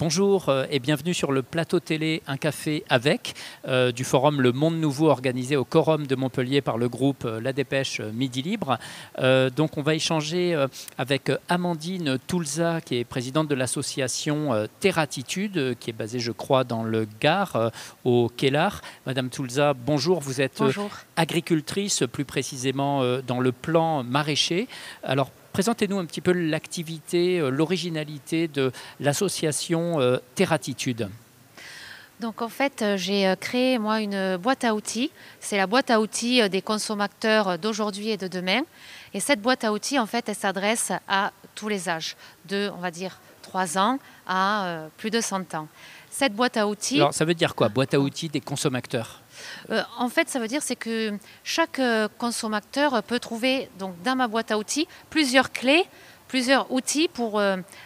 Bonjour et bienvenue sur le plateau télé Un café avec du forum Le Monde Nouveau organisé au Quorum de Montpellier par le groupe La Dépêche Midi Libre. Donc on va échanger avec Amandine Toulza qui est présidente de l'association Terratitude qui est basée je crois dans le Gard au Kellar. Madame Toulza, bonjour, vous êtes agricultrice plus précisément dans le plan maraîcher. Alors présentez-nous un petit peu l'activité, l'originalité de l'association Terratitude. Donc en fait, j'ai créé moi une boîte à outils. C'est la boîte à outils des consommateurs d'aujourd'hui et de demain. Et cette boîte à outils, en fait, elle s'adresse à tous les âges, de, on va dire, 3 ans à plus de 100 ans. Cette boîte à outils... Alors ça veut dire quoi, boîte à outils des consommateurs? En fait, ça veut dire c'est que chaque consommateur peut trouver donc, dans ma boîte à outils plusieurs clés, plusieurs outils pour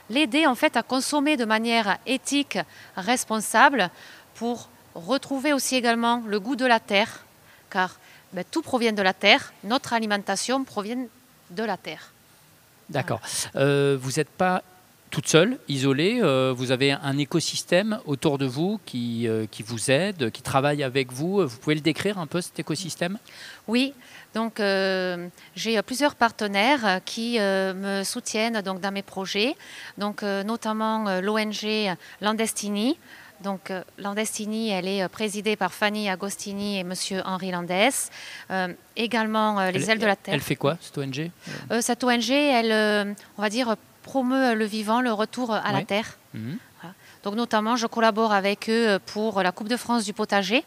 l'aider en fait à consommer de manière éthique, responsable, pour retrouver aussi également le goût de la terre, car tout provient de la terre, notre alimentation provient de la terre. D'accord. Voilà. Vous n'êtes pas toute seule, isolée, vous avez un écosystème autour de vous qui vous aide, qui travaille avec vous. Vous pouvez le décrire un peu, cet écosystème? Oui, donc j'ai plusieurs partenaires qui me soutiennent donc, dans mes projets, donc, notamment l'ONG Landestini. Donc Landestini, elle est présidée par Fanny Agostini et Monsieur Henri Landès. Également les Ailes de la Terre. Elle fait quoi, cette ONG? Cette ONG, elle, on va dire, promeut le vivant, le retour à la terre. Voilà. Donc notamment, je collabore avec eux pour la Coupe de France du potager.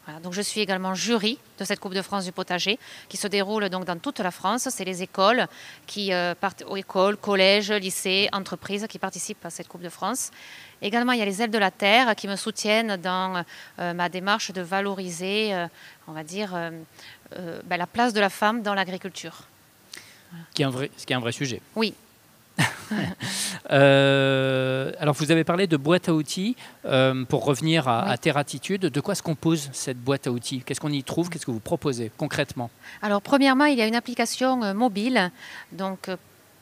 Voilà. Donc je suis également jury de cette Coupe de France du potager qui se déroule donc dans toute la France. C'est les écoles qui partent aux écoles, collèges, lycées, entreprises qui participent à cette Coupe de France. Également, il y a les Ailes de la Terre qui me soutiennent dans ma démarche de valoriser, on va dire, la place de la femme dans l'agriculture. Voilà. Ce qui est un vrai sujet. Oui. Alors vous avez parlé de boîte à outils, pour revenir à Terratitude. De quoi se compose cette boîte à outils? Qu'est-ce qu'on y trouve? Qu'est-ce que vous proposez concrètement? Alors premièrement, il y a une application mobile donc,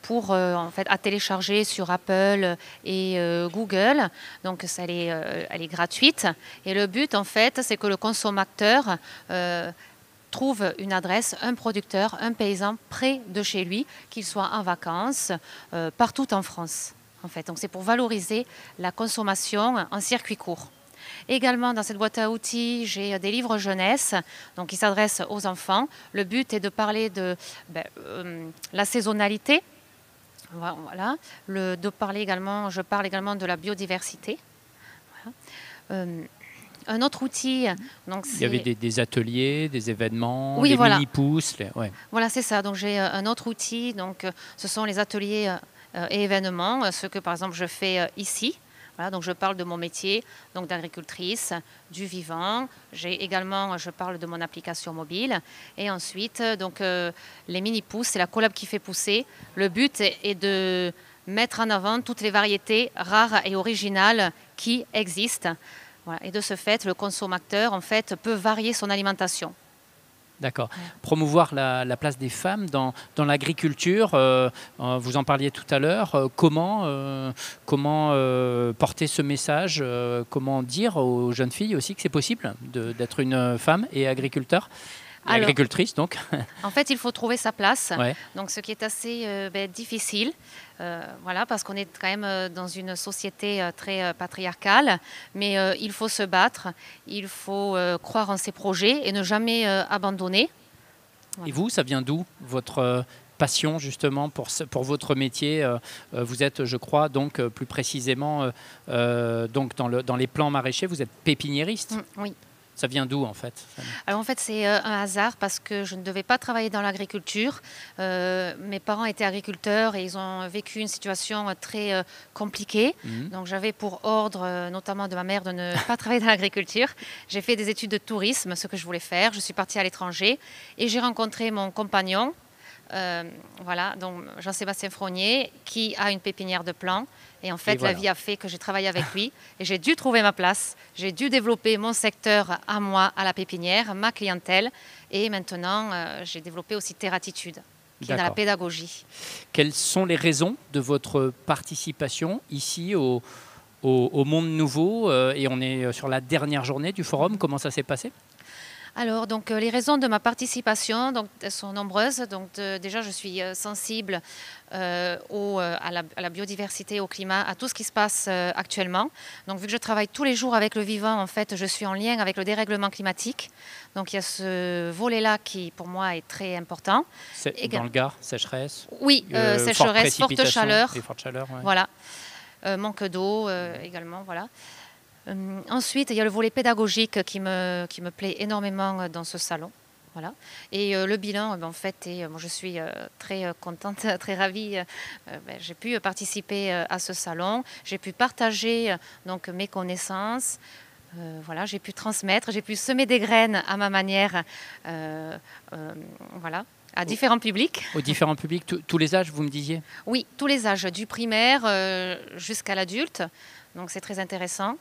pour en fait, à télécharger sur Apple et Google. Donc elle est gratuite. Et le but en fait, c'est que le consommateur trouve une adresse, un producteur, un paysan près de chez lui, qu'il soit en vacances, partout en France. En fait. Donc c'est pour valoriser la consommation en circuit court. Également, dans cette boîte à outils, j'ai des livres jeunesse donc, qui s'adressent aux enfants. Le but est de parler de la saisonnalité. Voilà. Je parle également de la biodiversité. Voilà. Un autre outil... Donc il y avait des ateliers, des événements, oui, des voilà. mini-pousses. Voilà, c'est ça. Donc j'ai un autre outil. Donc, ce sont les ateliers et événements, ce que par exemple je fais ici. Voilà, donc je parle de mon métier donc d'agricultrice, du vivant. Je parle de mon application mobile. Et ensuite, donc, les mini-pousses, c'est la collab qui fait pousser. Le but est de mettre en avant toutes les variétés rares et originales qui existent. Voilà. Et de ce fait, le consommateur en fait, peut varier son alimentation. D'accord. Promouvoir la place des femmes dans l'agriculture, vous en parliez tout à l'heure. Comment porter ce message? Comment dire aux jeunes filles aussi que c'est possible d'être une femme et agricultrice donc? En fait, il faut trouver sa place. Ouais. Donc, ce qui est assez difficile. Voilà, parce qu'on est quand même dans une société très patriarcale, mais il faut se battre, il faut croire en ses projets et ne jamais abandonner. Voilà. Et vous, ça vient d'où votre passion justement pour votre métier? Vous êtes, je crois, donc plus précisément donc dans les plants maraîchers, vous êtes pépiniériste. Oui. Ça vient d'où en fait? Alors en fait c'est un hasard parce que je ne devais pas travailler dans l'agriculture. Mes parents étaient agriculteurs et ils ont vécu une situation très compliquée. Donc j'avais pour ordre, notamment de ma mère, de ne pas travailler dans l'agriculture. J'ai fait des études de tourisme, ce que je voulais faire. Je suis partie à l'étranger et j'ai rencontré mon compagnon. Voilà, donc Jean-Sébastien Frognier, qui a une pépinière de plants. Et en fait, voilà. La vie a fait que j'ai travaillé avec lui et j'ai dû trouver ma place. J'ai dû développer mon secteur à moi, à la pépinière, ma clientèle. Et maintenant, j'ai développé aussi Terratitude, qui est dans la pédagogie. Quelles sont les raisons de votre participation ici au au Monde Nouveau et on est sur la dernière journée du forum. Comment ça s'est passé? Alors, donc, les raisons de ma participation, donc, elles sont nombreuses. Donc, déjà, je suis sensible à la biodiversité, au climat, à tout ce qui se passe actuellement. Donc, vu que je travaille tous les jours avec le vivant, en fait, je suis en lien avec le dérèglement climatique. Donc, il y a ce volet-là qui, pour moi, est très important. Dans le Gard, sécheresse? Oui, sécheresse, forte chaleur. Et forte chaleur, ouais. Voilà. Manque d'eau également, voilà. Ensuite, il y a le volet pédagogique qui me plaît énormément dans ce salon. Voilà. Et le bilan, en fait, moi, je suis très contente, très ravie. J'ai pu participer à ce salon. J'ai pu partager donc, mes connaissances. Voilà, j'ai pu transmettre, j'ai pu semer des graines à ma manière. Voilà. À différents publics. Aux différents publics, tous les âges, vous me disiez? Oui, tous les âges, du primaire jusqu'à l'adulte. Donc c'est très intéressant.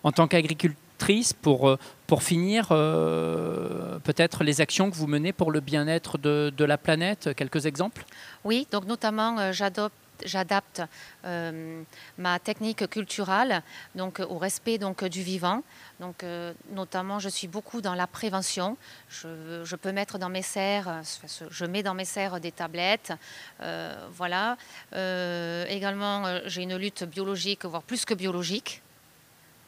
En tant qu'agricultrice, pour finir, peut-être les actions que vous menez pour le bien-être de la planète, quelques exemples? Oui, donc notamment j'adapte ma technique culturale donc, au respect donc, du vivant. Donc, notamment, je suis beaucoup dans la prévention. Je peux mettre dans mes serres, je mets dans mes serres des tablettes. Voilà. Également, j'ai une lutte biologique, voire plus que biologique.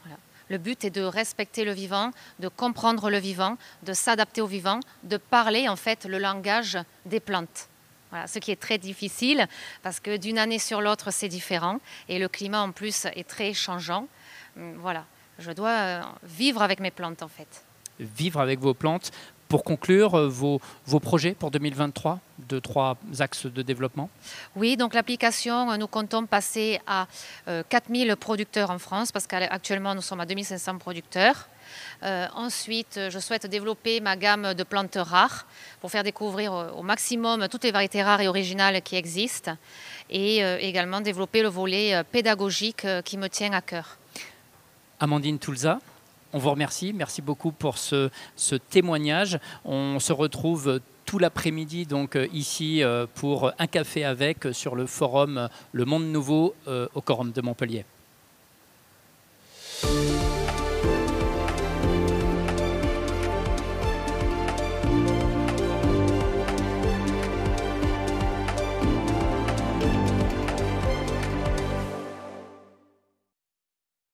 Voilà. Le but est de respecter le vivant, de comprendre le vivant, de s'adapter au vivant, de parler en fait le langage des plantes. Voilà, ce qui est très difficile parce que d'une année sur l'autre, c'est différent. Et le climat, en plus, est très changeant. Voilà, je dois vivre avec mes plantes, en fait. Vivre avec vos plantes. Pour conclure, vos projets pour 2023, 3 axes de développement? Oui, donc l'application, nous comptons passer à 4000 producteurs en France parce qu'actuellement, nous sommes à 2500 producteurs. Ensuite, je souhaite développer ma gamme de plantes rares pour faire découvrir au maximum toutes les variétés rares et originales qui existent et également développer le volet pédagogique qui me tient à cœur. Amandine Toulza, on vous remercie. Merci beaucoup pour ce témoignage. On se retrouve tout l'après-midi donc ici pour un café avec sur le forum Le Monde Nouveau au Corum de Montpellier.